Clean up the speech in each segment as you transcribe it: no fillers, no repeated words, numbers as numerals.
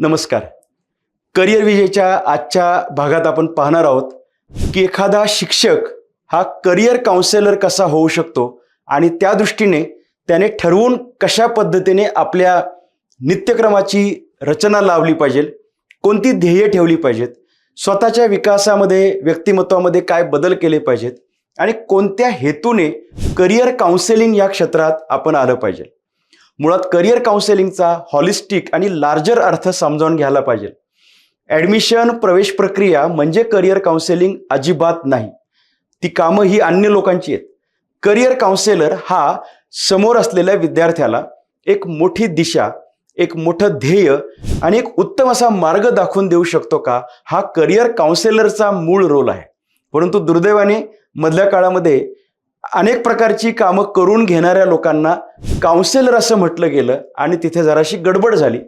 नमस्कार. करिअर विजयच्या आजच्या भागात आपण पाहणार आहोत की एखादा शिक्षक हा करिअर काउन्सेलर कसा होऊ शकतो आणि त्या दृष्टीने त्याने ठरवून कशा पद्धतीने आपल्या नित्यक्रमाची रचना लावली पाहिजे, कोणती ध्येय ठेवली पाहिजेत, स्वतःच्या विकासामध्ये व्यक्तिमत्वामध्ये काय बदल केले पाहिजेत आणि कोणत्या हेतूने करिअर काउन्सेलिंग या क्षेत्रात आपण आलं पाहिजे. मुळात करिअर काउन्सेलिंगचा हॉलिस्टिक आणि लार्जर अर्थ समजावून घ्यायला पाहिजे. ॲडमिशन प्रवेश प्रक्रिया म्हणजे करिअर काउन्सेलिंग अजिबात नाही. ती कामं ही अन्य लोकांची आहेत. करिअर काउन्सेलर हा समोर असलेल्या विद्यार्थ्याला एक मोठी दिशा, एक मोठं ध्येय आणि एक उत्तम असा मार्ग दाखवून देऊ शकतो का, हा करिअर काउन्सेलरचा मूळ रोल आहे. परंतु दुर्दैवाने मधल्या काळामध्ये अनेक प्रकारची कामं करून घेणाऱ्या लोकांना काउन्सेलर असं म्हटलं गेलं आणि तिथे जराशी गडबड झाली.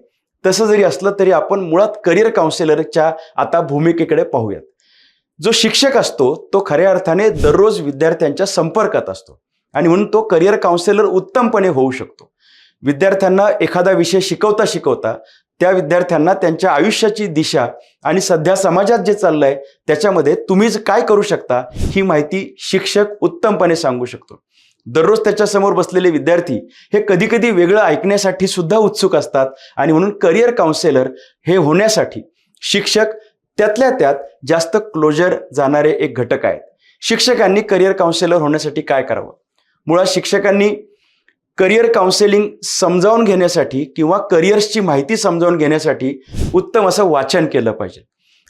तसं जरी असलं तरी आपण मुळात करिअर काउन्सेलरच्या आता भूमिकेकडे पाहूयात. जो शिक्षक असतो तो खऱ्या अर्थाने दररोज विद्यार्थ्यांच्या संपर्कात असतो आणि म्हणून तो करिअर काउन्सेलर उत्तमपणे होऊ शकतो. विद्यार्थ्यांना एखादा विषय शिकवता शिकवता त्या विद्यार्थ्यांना त्यांच्या आयुष्याची दिशा आणि सध्या समाजात जे चाललंय त्याच्यामध्ये तुम्ही काय करू शकता ही माहिती शिक्षक उत्तमपणे सांगू शकतो. दररोज त्याच्यासमोर बसलेले विद्यार्थी हे कधी कधी वेगळं ऐकण्यासाठी सुद्धा उत्सुक असतात आणि म्हणून करिअर काउन्सेलर हे होण्यासाठी शिक्षक त्यातल्या त्यात जास्त क्लोजर जाणारे एक घटक आहेत. शिक्षकांनी करिअर काउन्सेलर होण्यासाठी काय करावं? मुळात शिक्षकांनी करिअर काउन्सेलिंग समजावून घेण्यासाठी किंवा करिअर्सची माहिती समजावून घेण्यासाठी उत्तम असं वाचन केलं पाहिजे.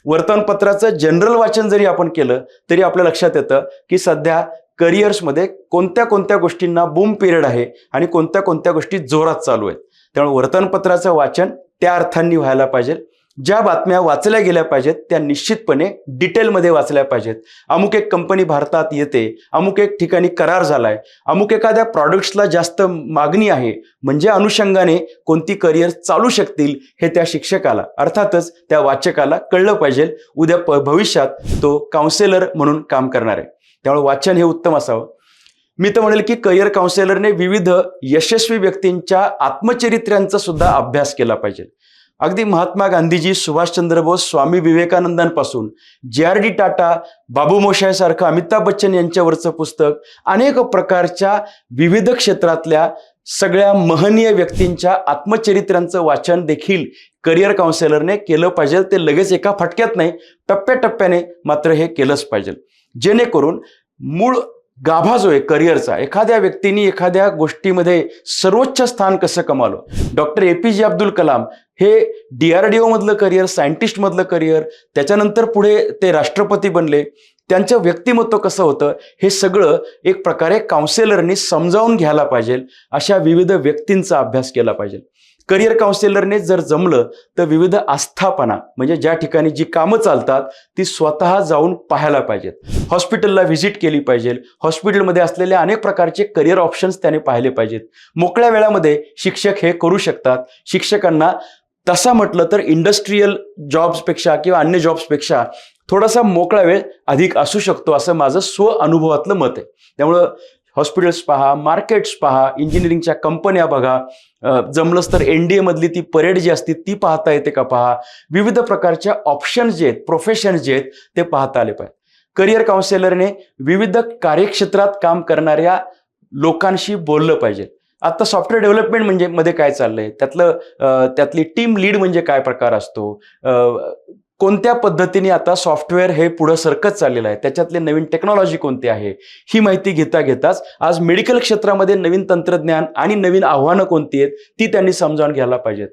वर्तमानपत्राचं जनरल वाचन जरी आपण केलं तरी आपल्या लक्षात येतं की सध्या करिअर्समध्ये कोणत्या कोणत्या गोष्टींना बूम पिरियड आहे आणि कोणत्या कोणत्या गोष्टी जोरात चालू आहेत. त्यामुळे वर्तमानपत्राचं वाचन त्या अर्थांनी व्हायला पाहिजे. ज्या बातम्या वाचल्या गेल्या पाहिजेत त्या निश्चितपणे डिटेलमध्ये वाचल्या पाहिजेत. अमुक एक कंपनी भारतात येते, अमुक एक ठिकाणी करार झालाय, अमुक एखाद्या प्रॉडक्ट्सला जास्त मागणी आहे, म्हणजे अनुषंगाने कोणती करिअर चालू शकतील हे त्या शिक्षकाला अर्थातच त्या वाचकाला कळलं पाहिजे. उद्या भविष्यात तो काउन्सेलर म्हणून काम करणार आहे. त्यामुळे वाचन हे उत्तम असावं. मी तर म्हणेल की करिअर काउन्सेलरने विविध यशस्वी व्यक्तींच्या आत्मचरित्र्यांचा सुद्धा अभ्यास केला पाहिजे. अगदी महात्मा गांधीजी, सुभाषचंद्र बोस, स्वामी विवेकानंदांपासून JRD टाटा, बाबू मोशायसारखं अमिताभ बच्चन यांच्यावरचं पुस्तक, अनेक प्रकारच्या विविध क्षेत्रातल्या सगळ्या महनीय व्यक्तींच्या आत्मचरित्रांचं वाचन देखील करिअर काउन्सेलरने केलं पाहिजे. ते लगेच एका फटक्यात नाही, टप्प्याटप्प्याने मात्र हे केलंच पाहिजे, जेणेकरून मूळ गाभा जो आहे करिअरचा, एखाद्या व्यक्तीने एखाद्या गोष्टीमध्ये सर्वोच्च स्थान कसं कमावलं. डॉक्टर APJ अब्दुल कलाम हे DRDO मधलं करिअर, सायंटिस्ट मधलं करिअर, त्याच्यानंतर पुढे ते राष्ट्रपती बनले. त्यांचं व्यक्तिमत्व कसं होतं हे सगळं एक प्रकारे काउन्सेलरनी समजावून घ्यायला पाहिजे. अशा विविध व्यक्तींचा अभ्यास केला पाहिजे. करिअर काउन्सेलरने जर जमलं तर विविध आस्थापना म्हणजे ज्या ठिकाणी जी कामं चालतात ती स्वतः जाऊन पाहायला पाहिजेत. हॉस्पिटलला व्हिजिट केली पाहिजे. हॉस्पिटलमध्ये असलेले अनेक प्रकारचे करिअर ऑप्शन्स त्याने पाहिले पाहिजेत. मोकळ्या वेळामध्ये शिक्षक हे करू शकतात. शिक्षकांना तसा म्हटलं तर इंडस्ट्रीयल जॉब्सपेक्षा किंवा अन्य जॉब्सपेक्षा थोडासा मोकळा वेळ अधिक असू शकतो असं माझं स्व अनुभवातलं मत आहे. त्यामुळं हॉस्पिटल्स पहा, मार्केट्स पहा, इंजिनिअरिंगच्या कंपन्या बघा, जमलंच तर NDA मधली ती परेड जी असते ती पाहता येते का पहा. विविध प्रकारच्या ऑप्शन्स जे आहेत, प्रोफेशन्स जे आहेत ते पाहता आले पाहिजे. करिअर काउन्सेलरने विविध कार्यक्षेत्रात काम करणाऱ्या लोकांशी बोललं पाहिजे. आता सॉफ्टवेअर डेव्हलपमेंट म्हणजे मध्ये काय चाललंय, त्यातली टीम लीड म्हणजे काय प्रकार असतो, कोणत्या पद्धतीने आता सॉफ्टवेअर हे पुढं सरकत चाललेलं आहे, त्याच्यातले नवीन टेक्नॉलॉजी कोणती आहे ही माहिती घेता घेताच आज मेडिकल क्षेत्रामध्ये नवीन तंत्रज्ञान आणि नवीन आव्हानं कोणती आहेत ती त्यांनी समजावून घ्यायला पाहिजेत.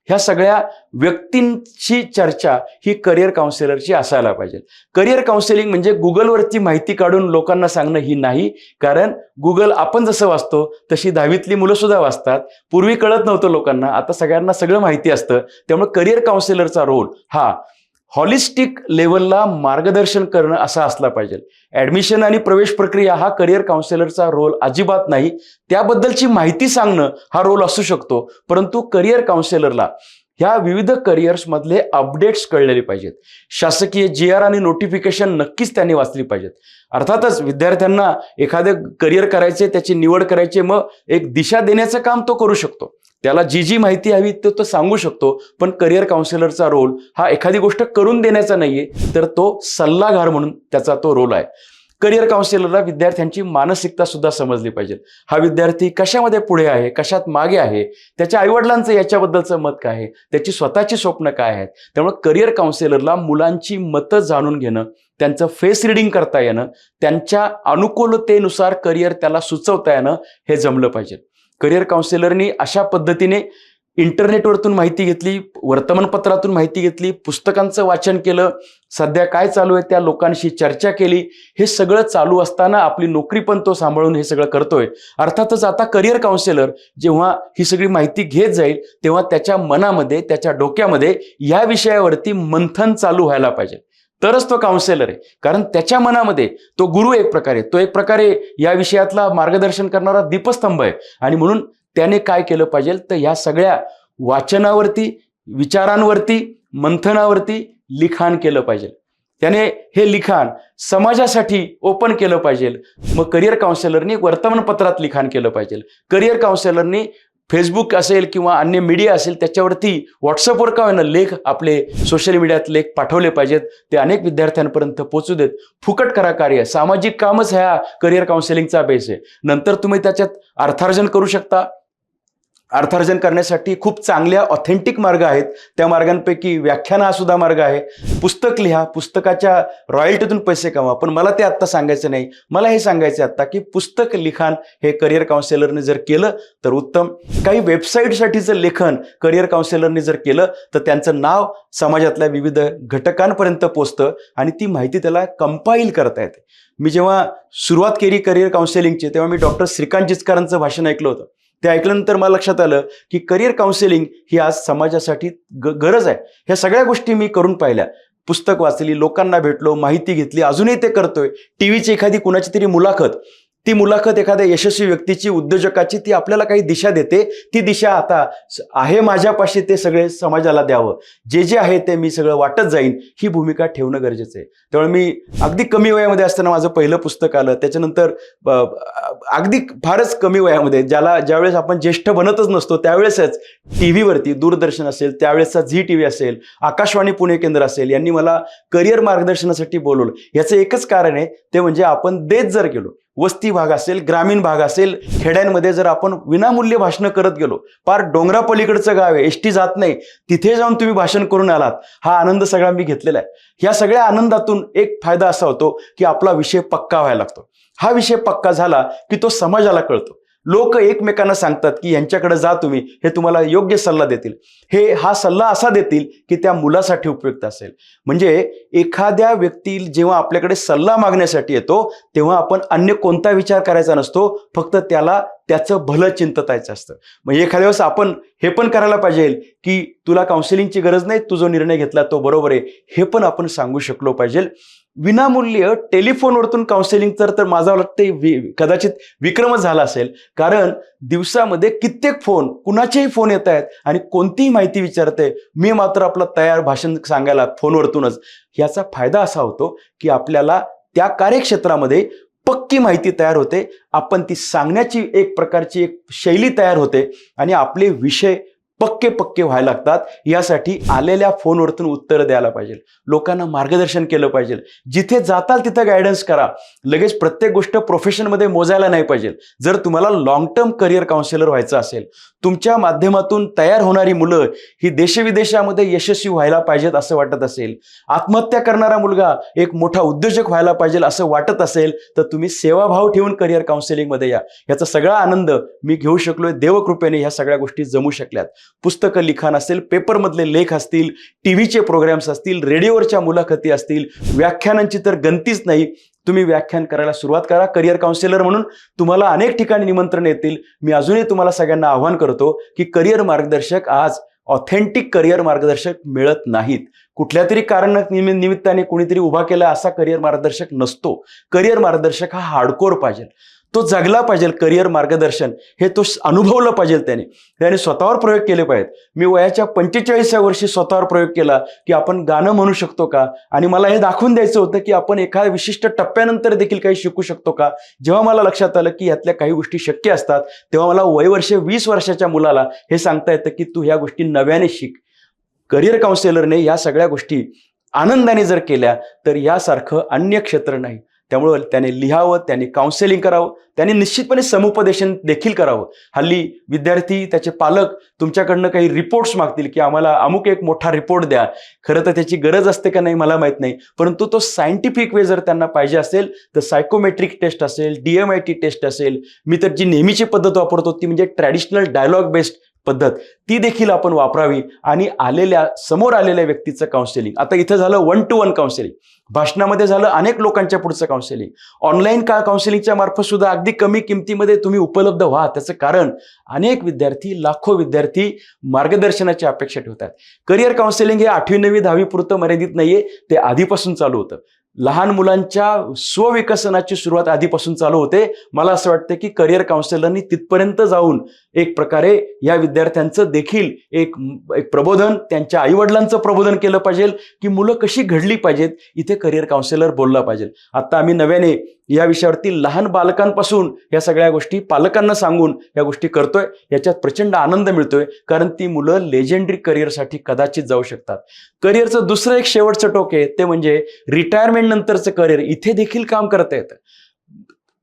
ह्या सगळ्या व्यक्तींची चर्चा ही करिअर काउन्सेलरची असायला पाहिजे. करिअर काउन्सेलिंग म्हणजे गुगलवरची माहिती काढून लोकांना सांगणं ही नाही, कारण गुगल आपण जसं वाचतो तशी 10वीतली मुलं सुद्धा वाचतात. पूर्वी कळत नव्हतं लोकांना, आता सगळ्यांना सगळं माहिती असतं. त्यामुळे करिअर काउन्सेलरचा रोल हा हॉलिस्टिक लेवलला मार्गदर्शन करणं असा असला पाहिजे. ॲडमिशन आणि प्रवेश प्रक्रिया हा करिअर काउन्सेलरचा रोल अजिबात नाही. त्याबद्दलची माहिती सांगणं हा रोल असू शकतो, परंतु करिअर काउन्सेलरला ह्या विविध करिअर्समधले अपडेट्स कळलेले पाहिजेत. शासकीय JR आणि नोटिफिकेशन नक्कीच त्यांनी वाचली पाहिजेत. अर्थातच विद्यार्थ्यांना एखादं करिअर करायचे, त्याची निवड करायची, मग एक दिशा देण्याचं काम तो करू शकतो. त्याला जी माहिती हवी तो सांगू शकतो, पण करिअर काउन्सिलरचा रोल हा एखादी गोष्ट करून देण्याचा नाहीये, तर तो सल्लागार म्हणून त्याचा तो रोल आहे. करिअर काउन्सिलरला विद्यार्थ्यांची मानसिकता सुद्धा समजली पाहिजे. हा विद्यार्थी कशामध्ये पुढे आहे, कशात मागे आहे, त्याच्या आईवडिलांचं याच्याबद्दलचं मत काय आहे, त्याची स्वतःची स्वप्न काय आहेत. त्यामुळे करिअर काउन्सिलरला मुलांची मतं जाणून घेणं, त्यांचं फेस रिडिंग करता येणं, त्यांच्या अनुकूलतेनुसार करिअर त्याला सुचवता येणं हे जमलं पाहिजे. करिअर काउन्सिलरनी अशा पद्धतीने इंटरनेटवरतून माहिती घेतली, वर्तमानपत्रातून माहिती घेतली, पुस्तकांचं वाचन केलं, सध्या काय चालू आहे त्या लोकांशी चर्चा केली. हे सगळं चालू असताना आपली नोकरी पण तो सांभाळून हे सगळं करतोय. अर्थातच आता करिअर काउन्सिलर जेव्हा ही सगळी माहिती घेत जाईल तेव्हा त्याच्या मनामध्ये, त्याच्या डोक्यामध्ये या विषयावरती मंथन चालू व्हायला पाहिजे, तरच तो काउन्सिलर आहे. कारण त्याच्या मनामध्ये तो गुरु तो एक प्रकारे या विषयातला मार्गदर्शन करणारा दीपस्तंभ आहे. आणि म्हणून त्याने काय केलं पाहिजे, तर ह्या सगळ्या वाचनावरती, विचारांवरती, मंथनावरती लिखाण केलं पाहिजे. त्याने हे लिखाण समाजासाठी ओपन केलं पाहिजे. मग करिअर काउन्सिलरनी वर्तमानपत्रात लिखाण केलं पाहिजे. करिअर काउन्सिलरनी फेसबुक असेल किंवा अन्य मीडिया असेल त्याच्यावरती व्हॉट्सअपवर का होईना लेख, आपले सोशल मीडियात लेख पाठवले पाहिजेत. ते अनेक विद्यार्थ्यांपर्यंत पोहोचू देत. फुकट करा कार्य. सामाजिक कामच ह्या करिअर काउन्सिलिंगचा बेस आहे. नंतर तुम्ही त्याच्यात अर्थार्जन करू शकता. अर्थार्जन करण्यासाठी खूप चांगल्या ऑथेंटिक मार्ग आहेत. त्या मार्गांपैकी व्याख्यान हा सुद्धा मार्ग आहे. पुस्तक लिहा, पुस्तकाच्या रॉयल्टीतून पैसे कमवा. पण मला ते आत्ता सांगायचं नाही. मला हे सांगायचं आत्ता की पुस्तक लिखाण हे करिअर काउन्सिलरने जर केलं तर उत्तम. काही वेबसाईटसाठीचं लेखन करिअर काउन्सिलरने जर केलं तर त्यांचं नाव समाजातल्या विविध घटकांपर्यंत पोचतं आणि ती माहिती त्याला कंपाईल करता येते. मी जेव्हा सुरुवात केली करिअर काउन्सिलिंगची तेव्हा मी डॉक्टर श्रीकांत जिचकरांचं भाषण ऐकलं होतं. ते ऐकल्यानंतर मला लक्षात आलं की करिअर काउन्सिलिंग ही आज समाजासाठी गरज आहे. ह्या सगळ्या गोष्टी मी करून पाहिल्या. पुस्तक वाचली, लोकांना भेटलो, माहिती घेतली, अजूनही ते करतोय. टीव्हीची एखादी कुणाची तरी मुलाखत, ती मुलाखत एखाद्या यशस्वी व्यक्तीची, उद्योजकाची, ती आपल्याला काही दिशा देते. ती दिशा आता आहे माझ्यापाशी, ते सगळे समाजाला द्यावं. जे जे आहे ते मी सगळं वाटत जाईन, ही भूमिका ठेवणं गरजेचं आहे. त्यामुळे मी अगदी कमी वयामध्ये असताना माझं पहिलं पुस्तक आलं. त्याच्यानंतर अगदी फारच कमी वयामध्ये, ज्यावेळेस आपण ज्येष्ठ बनतच नसतो त्यावेळेसच टीव्हीवरती, दूरदर्शन असेल, त्यावेळेसचा झी टीव्ही असेल, आकाशवाणी पुणे केंद्र असेल, यांनी मला करिअर मार्गदर्शनासाठी बोलवलं. याचं एकच कारण आहे, ते म्हणजे आपण देत जर गेलो, वस्ती भाग असेल, ग्रामीण भाग असेल, खेड्यांमध्ये जर आपण विनामूल्य भाषणं करत गेलो, पार डोंगरापलीकडचं गाव आहे, एसटी जात नाही, तिथे जाऊन तुम्ही भाषण करून आलात, हा आनंद सगळा मी घेतलेला आहे. ह्या सगळ्या आनंदातून एक फायदा असा होतो की आपला विषय पक्का व्हायला लागतो. हा विषय पक्का झाला की तो समाजाला कळतो. लोक एकमेकांना सांगतात की यांच्याकडे जा तुम्ही, हे तुम्हाला योग्य सल्ला देतील. हा सल्ला असा देतील की त्या मुलासाठी उपयुक्त असेल. म्हणजे एखाद्या व्यक्ती जेव्हा आपल्याकडे सल्ला मागण्यासाठी येतो तेव्हा आपण अन्य कोणता विचार करायचा नसतो, फक्त त्याला त्याचं भलं चिंततायचं असतं. म्हणजे एखाद्या वेळेस आपण हे पण करायला पाहिजे की तुला काउन्सिलिंगची गरज नाही, तू जो निर्णय घेतला तो बरोबर आहे, हे पण आपण सांगू शकलो पाहिजे. विनामूल्य टेलिफोनवरतून काउन्सिलिंग तर माझा वाटतं कदाचित विक्रमच झाला असेल. कारण दिवसामध्ये कित्येक फोन, कुणाचेही फोन येत आहेत आणि कोणतीही माहिती विचारते, मी मात्र आपलं तयार भाषण सांगायला फोनवरतूनच. याचा फायदा असा होतो की आपल्याला त्या कार्यक्षेत्रामध्ये पक्की माहिती तयार होते, आपण ती सांगण्याची एक प्रकारची एक शैली तयार होते आणि आपले विषय पक्के व्हायला लागतात. यासाठी आलेल्या फोनवरतून उत्तर द्यायला पाहिजे, लोकांना मार्गदर्शन केलं पाहिजे. जिथे जाताल तिथं गायडन्स करा. लगेच प्रत्येक गोष्ट प्रोफेशनमध्ये मोजायला नाही पाहिजे. जर तुम्हाला लॉंग टर्म करिअर काउन्सिलर व्हायचं असेल, तुमच्या माध्यमातून तयार होणारी मुलं ही देशविदेशामध्ये यशस्वी व्हायला पाहिजेत असं वाटत असेल, आत्महत्या करणारा मुलगा एक मोठा उद्योजक व्हायला पाहिजे असं वाटत असेल, तर तुम्ही सेवाभाव ठेवून करिअर काउन्सिलिंगमध्ये या. याचा सगळा आनंद मी घेऊ शकलोय. देवकृपेने ह्या सगळ्या गोष्टी जमू शकल्यात. पुस्तकं लिखाण असेल, पेपरमधले लेख असतील, टीव्हीचे प्रोग्राम्स असतील, रेडिओवरच्या मुलाखती असतील, व्याख्यानांची तर गणतीच नाही. तुम्ही व्याख्यान करायला सुरुवात करा. करिअर काउन्सिलर म्हणून तुम्हाला अनेक ठिकाणी निमंत्रण येतील. मी अजूनही तुम्हाला सगळ्यांना आव्हान करतो की करिअर मार्गदर्शक आज ऑथेंटिक करिअर मार्गदर्शक मिळत नाहीत. कुठल्या तरी निमित्ताने कोणीतरी उभा केला असा करिअर मार्गदर्शक नसतो. करिअर मार्गदर्शक हा हार्डकोर पाहिजे. तो जगला पाहिजे. करिअर मार्गदर्शन हे तो अनुभवलं पाहिजे. त्याने स्वतःवर प्रयोग केले पाहिजेत. मी वयाच्या 45व्या वर्षी स्वतःवर प्रयोग केला की आपण गाणं म्हणू शकतो का, आणि मला हे दाखवून द्यायचं होतं की आपण एका विशिष्ट टप्प्यानंतर देखील काही शिकू शकतो का. जेव्हा मला लक्षात आलं की यातल्या काही गोष्टी शक्य असतात, तेव्हा मला वयवर्ष 20 वर्षाच्या मुलाला हे सांगता येतं की तू ह्या गोष्टी नव्याने शिक. करिअर काउन्सिलरने या सगळ्या गोष्टी आनंदाने जर केल्या तर यासारखं अन्य क्षेत्र नाही. त्यामुळं त्याने लिहावं, त्याने काउन्सिलिंग करावं, त्याने निश्चितपणे समुपदेशन देखील करावं. हल्ली विद्यार्थी, त्याचे पालक तुमच्याकडनं काही रिपोर्ट्स मागतील की आम्हाला अमुक एक मोठा रिपोर्ट द्या. खरं तर त्याची गरज असते का नाही मला माहीत नाही, परंतु तो सायंटिफिक वे जर त्यांना पाहिजे असेल तर सायकोमेट्रिक टेस्ट असेल, DMIT टेस्ट असेल. मी तर जी नेहमीची पद्धत वापरतो ती म्हणजे ट्रॅडिशनल डायलॉग बेस्ड पद्धत, ती देखील आपण वापरावी आणि समोर आलेल्या व्यक्तीचं काउन्सिलिंग. आता इथं झालं 1 to 1 काउन्सिलिंग, भाषणामध्ये झालं अनेक लोकांच्या पुढचं काउन्सिलिंग, ऑनलाईन काउन्सिलिंगच्या मार्फत सुद्धा अगदी कमी किमतीमध्ये तुम्ही उपलब्ध व्हा. त्याचं कारण अनेक विद्यार्थी, लाखो विद्यार्थी मार्गदर्शनाची अपेक्षा ठेवतात. करिअर काउन्सिलिंग हे 8वी 9वी 10वी पुरतं मर्यादित नाहीये, ते आधीपासून चालू होतं. लहान मुलांच्या स्वविकसनाची सुरुवात आधीपासून चालू होते. मला असं वाटतं की करिअर काउन्सिलरनी तिथपर्यंत जाऊन एक प्रकारे या विद्यार्थ्यांचं देखील एक प्रबोधन, त्यांच्या आईवडिलांचं प्रबोधन केलं पाहिजे की मुलं कशी घडली पाहिजेत. इथे करिअर काउन्सिलर बोलला पाहिजे. आता आम्ही नव्याने या विषयावरती लहान बालकांपासून या सगळ्या गोष्टी पालकांना सांगून या गोष्टी करतोय. याच्यात प्रचंड आनंद मिळतोय, कारण ती मुलं लेजेंडरी करिअरसाठी कदाचित जाऊ शकतात. करिअरचं दुसरं एक शेवटचं टोक आहे ते म्हणजे रिटायरमेंट नंतरचं करिअर. इथे देखील काम करता येतं.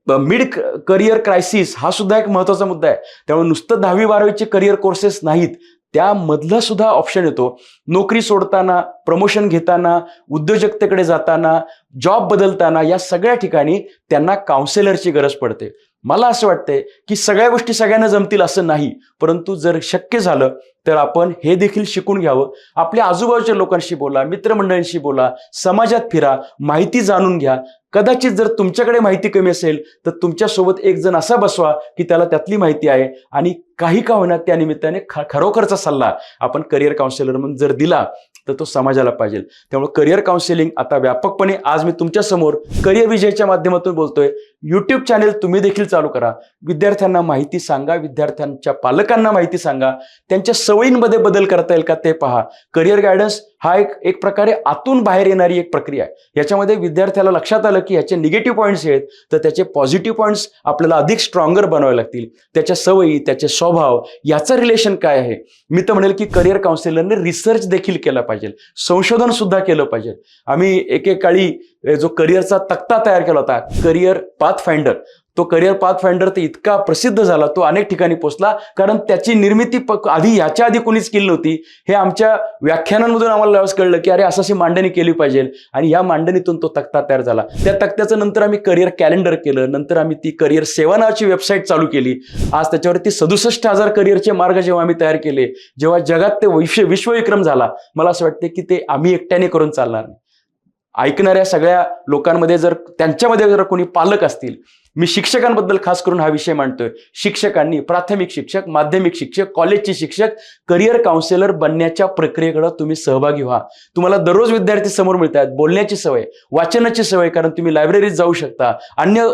मिड करिअर क्रायसिस हा सुद्धा एक महत्वाचा मुद्दा आहे. त्यामुळे नुसतं 10वी 12वीचे करिअर कोर्सेस नाहीत, त्यामधलं सुद्धा ऑप्शन येतो. नोकरी सोडताना, प्रमोशन घेताना, उद्योजकतेकडे जाताना, जॉब बदलताना, या सगळ्या ठिकाणी त्यांना काउन्सिलरची गरज पडते. मला असं वाटतंय की सगळ्या गोष्टी सगळ्यांना जमतील असं नाही, परंतु जर शक्य झालं तर आपण हे देखील शिकून घ्यावं. आपल्या आजूबाजूच्या लोकांशी बोला, मित्रमंडळींशी बोला, समाजात फिरा, माहिती जाणून घ्या. कदाचित जर तुमच्याकडे माहिती कमी असेल तर तुमच्यासोबत एक जण असा बसवा की त्याला त्यातली माहिती आहे, आणि काही का होईना त्या निमित्ताने खरोखरचा सल्ला आपण करिअर काउन्सिलर म्हणून जर दिला तर तो समाजाला पाहिजे. त्यामुळे करिअर काउन्सिलिंग आता व्यापकपणे आज मी तुमच्या समोर करिअर विजयच्या माध्यमातून बोलतोय. YouTube चॅनेल तुम्ही देखील चालू करा. विद्यार्थ्यांना माहिती सांगा, विद्यार्थ्यांच्या पालकांना माहिती सांगा, त्यांच्या सवयींमध्ये बदल करता येईल का ते पहा. करिअर गायडन्स हा एक प्रकारे आतून बाहेर येणारी एक प्रक्रिया आहे. याच्यामध्ये विद्यार्थ्याला लक्षात आलं की याचे निगेटिव्ह पॉईंट्स आहेत तर त्याचे पॉझिटिव्ह पॉईंट्स आपल्याला अधिक स्ट्रॉंगर बनवावे लागतील. त्याच्या सवयी, त्याचे स्वभाव, याचं रिलेशन काय आहे. मी तर म्हणेल की करिअर काउन्सिलरने रिसर्च देखील केला पाहिजे, संशोधन सुद्धा केलं पाहिजे. आम्ही एकेकाळी जो करिअरचा तक्ता तयार केला होता, करिअर पाथ फाइंडर, तो करिअर पाथ फाइंडर तर इतका प्रसिद्ध झाला, तो अनेक ठिकाणी पोहोचला, कारण त्याची निर्मिती याच्या आधी कोणीच केली नव्हती. हे आमच्या व्याख्यानांमधून आम्हाला त्यावेळेस कळलं की अरे असं मांडणी केली पाहिजे, आणि या मांडणीतून तो तक्ता तयार झाला. त्या तक्त्याचं नंतर आम्ही करिअर कॅलेंडर केलं, नंतर आम्ही ती करिअर सेवा नावाची वेबसाईट चालू केली. आज त्याच्यावरती 67,000 करिअरचे मार्ग जेव्हा आम्ही तयार केले, जेव्हा जगात ते विश्वविक्रम झाला, मला असं वाटतं की ते आम्ही एकट्याने करून चालणार नाही. ऐकणाऱ्या सगळ्या लोकांमध्ये जर त्यांच्यामध्ये जर कोणी पालक असतील, मी शिक्षकांबद्दल खास करून हा विषय मांडतोय, शिक्षकांनी, प्राथमिक शिक्षक, माध्यमिक शिक्षक, कॉलेजचे शिक्षक, करिअर काउन्सिलर बनण्याच्या प्रक्रियेकडे तुम्ही सहभागी व्हा. तुम्हाला दररोज विद्यार्थी समोर मिळतात, बोलण्याची सवय, वाचनाची सवय, कारण तुम्ही लायब्ररीत जाऊ शकता. अन्य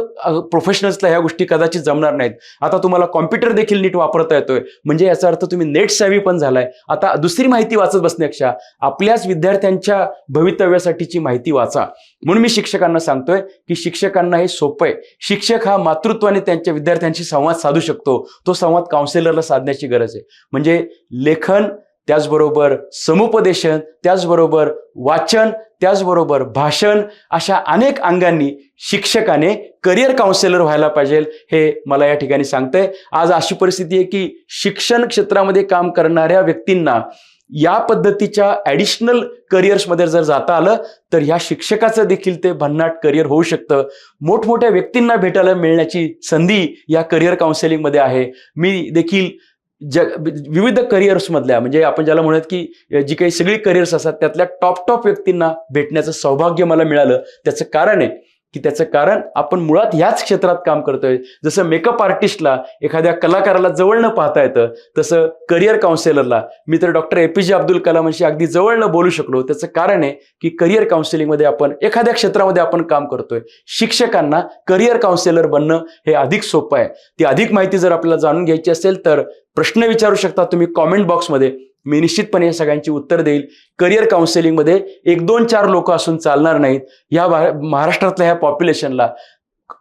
प्रोफेशनल्सला ह्या गोष्टी कदाचित जमणार नाहीत. आता तुम्हाला कॉम्प्युटर देखील नीट वापरता येतोय, म्हणजे याचा अर्थ तुम्ही नेट सॅव्ही पण झालाय. आता दुसरी माहिती वाचत बसण्यापेक्षा आपल्याच विद्यार्थ्यांच्या भवितव्यासाठीची माहिती वाचा. म्हणून मी शिक्षकांना सांगतोय की शिक्षकांना हे सोपं आहे. शिक्षक हा मातृत्वाने त्यांच्या विद्यार्थ्यांशी संवाद साधू शकतो, तो संवाद काउन्सिलरला साधण्याची गरज आहे. म्हणजे लेखन, त्याचबरोबर समुपदेशन, त्याचबरोबर वाचन, त्याचबरोबर भाषण, अशा अनेक अंगांनी शिक्षकाने करिअर काउन्सिलर व्हायला पाहिजे, हे मला या ठिकाणी सांगतंय. आज अशी परिस्थिती आहे की शिक्षण क्षेत्रामध्ये काम करणाऱ्या व्यक्तींना या पद्धतीच्या ॲडिशनल करिअर्समध्ये जर जाता आलं तर ह्या शिक्षकाचं देखील ते भन्नाट करिअर होऊ शकतं. मोठमोठ्या व्यक्तींना भेटायला मिळण्याची संधी या करिअर काउन्सिलिंगमध्ये आहे. मी देखील विविध करिअर्समधल्या, म्हणजे आपण ज्याला म्हणत की जी काही सगळी करिअर्स असतात त्यातल्या टॉप व्यक्तींना भेटण्याचं सौभाग्य मला मिळालं. त्याचं कारण आहे की त्याचं कारण आपण मुळात ह्याच क्षेत्रात काम करतोय. जसं मेकअप आर्टिस्टला एखाद्या कलाकाराला जवळ न पाहता येतं, तसं करिअर काउन्सिलरला मी तर डॉक्टर APJ अब्दुल कलामांशी अगदी जवळनं बोलू शकलो. त्याचं कारण आहे की करिअर काउन्सिलिंगमध्ये आपण एखाद्या क्षेत्रामध्ये आपण काम करतोय. शिक्षकांना करिअर काउन्सिलर बनणं हे अधिक सोपं आहे. ती अधिक माहिती जर आपल्याला जाणून घ्यायची असेल तर प्रश्न विचारू शकता तुम्ही कॉमेंट बॉक्समध्ये. मी निश्चितपणे या सगळ्यांची उत्तर देईल. करिअर काउन्सिलिंगमध्ये 1, 2, 4 लोक असून चालणार नाहीत. या महाराष्ट्रातल्या ह्या पॉप्युलेशनला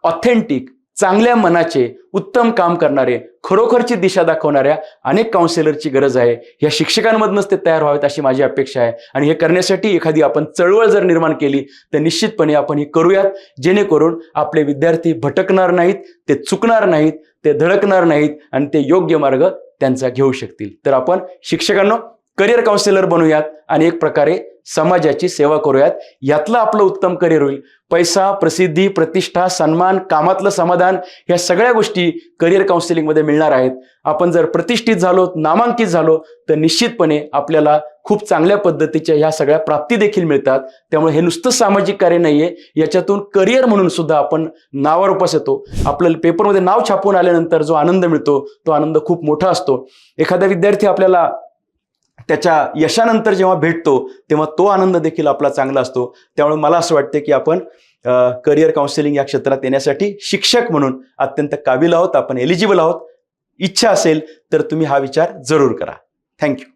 ऑथेंटिक, चांगल्या मनाचे, उत्तम काम करणारे, खरोखरची दिशा दाखवणाऱ्या अनेक काउन्सिलरची गरज आहे. या शिक्षकांमधूनच ते तयार व्हावेत अशी माझी अपेक्षा आहे. आणि हे करण्यासाठी एखादी आपण चळवळ जर निर्माण केली तर निश्चितपणे आपण ही करूयात, जेणेकरून आपले विद्यार्थी भटकणार नाहीत, ते चुकणार नाहीत, ते धडकणार नाहीत आणि ते योग्य मार्ग त्यांचा घेऊ शकतील. तर आपण शिक्षकांनो करिअर काउन्सिलर बनूयात आणि एक प्रकारे समाजाची सेवा करूयात. यातलं आपलं उत्तम करिअर होईल. पैसा, प्रसिद्धी, प्रतिष्ठा, सन्मान, कामातलं समाधान या सगळ्या गोष्टी करिअर काउन्सिलिंगमध्ये मिळणार आहेत. आपण जर प्रतिष्ठित झालो, नामांकित झालो तर निश्चितपणे आपल्याला खूप चांगल्या पद्धतीच्या ह्या सगळ्या प्राप्ती देखील मिळतात. त्यामुळे हे नुसतं सामाजिक कार्य नाहीये, याच्यातून करिअर म्हणून सुद्धा आपण नावारूपास येतो. आपल्याला पेपरमध्ये नाव छापून आल्यानंतर जो आनंद मिळतो तो आनंद खूप मोठा असतो. एखादा विद्यार्थी आपल्याला त्याच्या यशानंतर जेव्हा भेटतो तेव्हा तो आनंद देखील आपला चांगला असतो. त्यामुळे मला असं वाटतं की आपण करिअर काउन्सिलिंग या क्षेत्रात येण्यासाठी शिक्षक म्हणून अत्यंत काबिल आहोत, आपण एलिजिबल आहोत. इच्छा असेल तर तुम्ही हा विचार जरूर करा. थँक्यू.